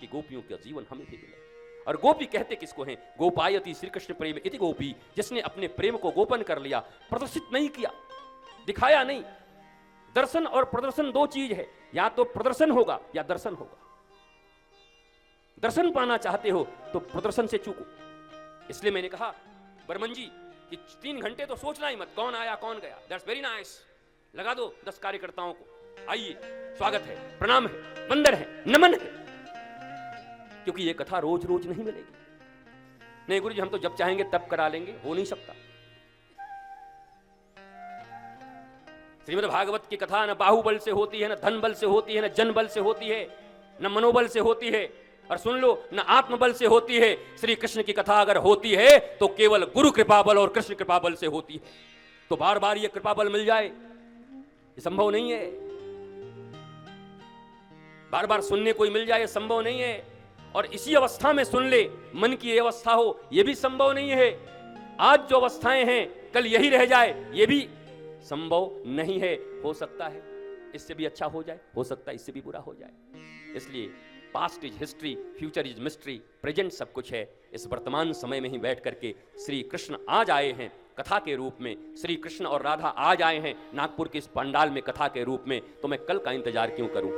कि गोपियों का जीवन हमें भी मिले। और गोपी कहते किसको हैं? गोपायति श्री कृष्ण प्रेम इति गोपी, जिसने अपने प्रेम को गोपन कर लिया, प्रदर्शित नहीं किया, दिखाया नहीं। दर्शन और प्रदर्शन दो चीज है, या तो प्रदर्शन होगा या दर्शन होगा। दर्शन पाना चाहते हो तो प्रदर्शन से चूको। इसलिए मैंने कहा बर्मन जी कि 3 घंटे तो सोचना ही मत, कौन आया कौन गया। That's very nice. लगा दो 10 कार्यकर्ताओं को, आइए, स्वागत है, प्रणाम है, वंदन है, नमन है, क्योंकि ये कथा रोज रोज नहीं मिलेगी। नहीं गुरु जी, हम तो जब चाहेंगे तब करा लेंगे, हो नहीं सकता। श्रीमद् भागवत की कथा न बाहुबल से होती है, न धन बल से होती है, न जन बल से होती है, न मनोबल से होती है, और सुन लो, न आत्मबल से होती है। श्री कृष्ण की कथा अगर होती है तो केवल गुरु कृपा बल और कृष्ण कृपा बल से होती है। तो बार बार ये कृपा बल मिल जाए ये संभव नहीं है। बार बार सुनने कोई मिल जाए ये संभव नहीं है। और इसी अवस्था में सुन ले, मन की ये अवस्था हो, ये भी संभव नहीं है। आज जो अवस्थाएं हैं कल यही रह जाए, ये भी संभव नहीं है। हो सकता है इससे भी अच्छा हो जाए, हो सकता है इससे भी बुरा हो जाए। इसलिए past is history, future is mystery, present सब कुछ है। इस वर्तमान समय में ही बैठ करके श्री कृष्ण आज आए हैं कथा के रूप में, श्री कृष्ण और राधा आज आए हैं नागपुर के इस पंडाल में कथा के रूप में, तो मैं कल का इंतजार क्यों करूं?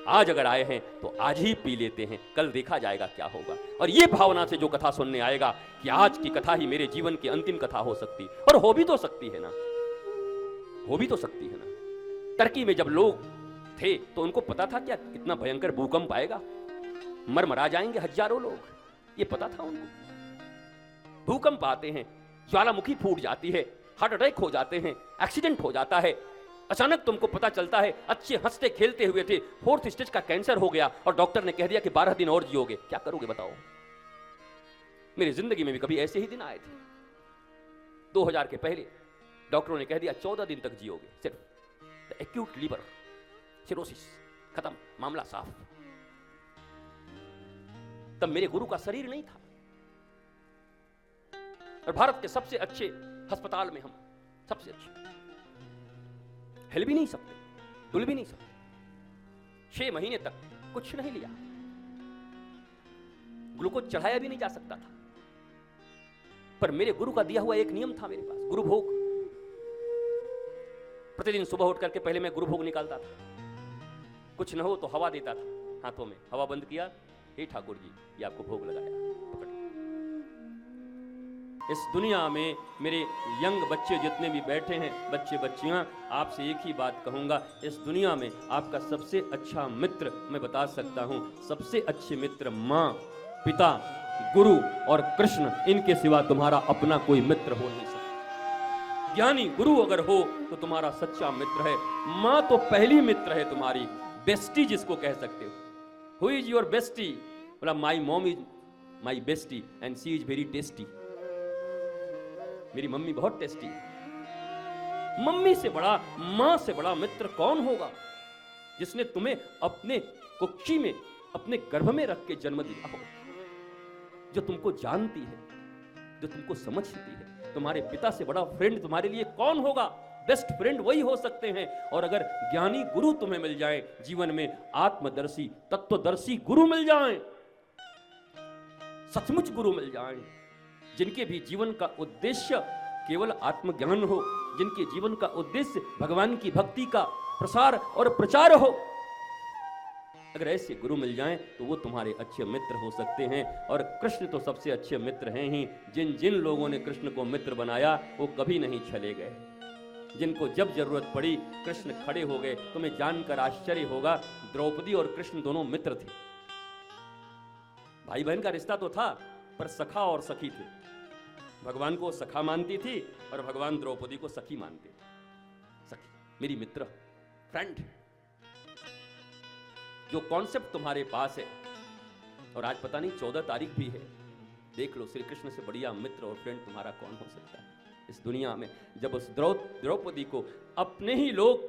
आज अगर आए हैं तो आज ही पी लेते हैं, कल देखा जाएगा क्या होगा। और ये भावना से जो कथा सुनने आएगा कि आज की कथा ही मेरे जीवन की अंतिम कथा हो सकती, और हो भी तो सकती है ना, हो भी तो सकती है ना। टर्की में जब लोग थे तो उनको पता था क्या कितना भयंकर भूकंप आएगा, मरमरा जाएंगे हजारों लोग, ये पता था उनको। भूकंप आते हैं, ज्वालामुखी फूट जाती है, हार्ट अटैक हो जाते हैं, एक्सीडेंट हो जाता है। अचानक तुमको पता चलता है अच्छे हंसते खेलते हुए थे, 4th स्टेज का कैंसर हो गया और डॉक्टर ने कह दिया कि 12 दिन और जियोगे। क्या करोगे बताओ? मेरी जिंदगी में भी कभी ऐसे ही दिन आए थे। 2000 के पहले डॉक्टरों ने कह दिया 14 दिन तक जियोगे सिर्फ। एक्यूट लीवर सिरोसिस, खत्म, मामला साफ। तब मेरे गुरु का शरीर नहीं था, और भारत के सबसे अच्छे अस्पताल में हम सबसे अच्छे, हिल भी नहीं सकते, डुल भी नहीं सकते। 6 महीने तक कुछ नहीं लिया, ग्लूकोज चढ़ाया भी नहीं जा सकता था। पर मेरे गुरु का दिया हुआ एक नियम था मेरे पास, गुरु भोग। प्रतिदिन सुबह उठ करके पहले मैं गुरु भोग निकालता था। कुछ न हो तो हवा देता था हाथों में, हवा बंद किया, हे ठाकुर जी ये आपको भोग लगाया, पकड़िए। इस दुनिया में मेरे यंग बच्चे जितने भी बैठे हैं, बच्चे बच्चियां, आपसे एक ही बात कहूंगा, इस दुनिया में आपका सबसे अच्छा मित्र मैं बता सकता हूं, सबसे अच्छे मित्र माँ, पिता, गुरु और कृष्ण, इनके सिवा तुम्हारा अपना कोई मित्र हो नहीं सकता। ज्ञानी गुरु अगर हो तो तुम्हारा सच्चा मित्र है। माँ तो पहली मित्र है तुम्हारी, बेस्टी जिसको कह सकते हो। Who is your bestie? बोला my mom is my bestie and she is very tasty. मेरी मम्मी बहुत टेस्टी है। मम्मी से बड़ा, मां से बड़ा मित्र कौन होगा? जिसने तुम्हें अपने कुक्षी में, अपने गर्भ में रख के जन्म दिया हो, जो तुमको जानती है, जो तुमको समझती है। तुम्हारे पिता से बड़ा फ्रेंड तुम्हारे लिए कौन होगा? बेस्ट फ्रेंड वही हो सकते हैं। और अगर ज्ञानी गुरु तुम्हें मिल जाए जीवन में, आत्मदर्शी, तत्वदर्शी गुरु मिल जाएं, सचमुच गुरु मिल जाएं, जिनके भी जीवन का उद्देश्य केवल आत्मज्ञान हो, जिनके जीवन का उद्देश्य भगवान की भक्ति का प्रसार और प्रचार हो, अगर ऐसे गुरु मिल जाएं तो वो तुम्हारे अच्छे मित्र हो सकते हैं। और कृष्ण तो सबसे अच्छे मित्र हैं ही। जिन जिन लोगों ने कृष्ण को मित्र बनाया वो कभी नहीं छले गए। जिनको जब जरूरत पड़ी कृष्ण खड़े हो गए। तुम्हें जानकर आश्चर्य होगा, द्रौपदी और कृष्ण दोनों मित्र थे। भाई बहन का रिश्ता तो था, पर सखा और सखी थे। भगवान को सखा मानती थी और भगवान द्रौपदी को सखी मानते थे। सखी, मेरी मित्र, फ्रेंड। जो कॉन्सेप्ट तुम्हारे पास है, और आज पता नहीं 14 तारीख भी है, देख लो श्री कृष्ण से बढ़िया मित्र और फ्रेंड तुम्हारा कौन हो सकता है इस दुनिया में। जब उस द्रौपदी को अपने ही लोग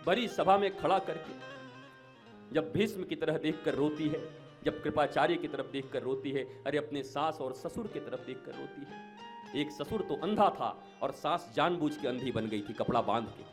बड़ी सभा में खड़ा करके, जब भीष्म की तरह देखकर रोती है, जब कृपाचार्य की तरफ देखकर रोती है, अरे अपने सास और ससुर की तरफ देखकर रोती है। एक ससुर तो अंधा था और सास जानबूझ के अंधी बन गई थी कपड़ा बांध के।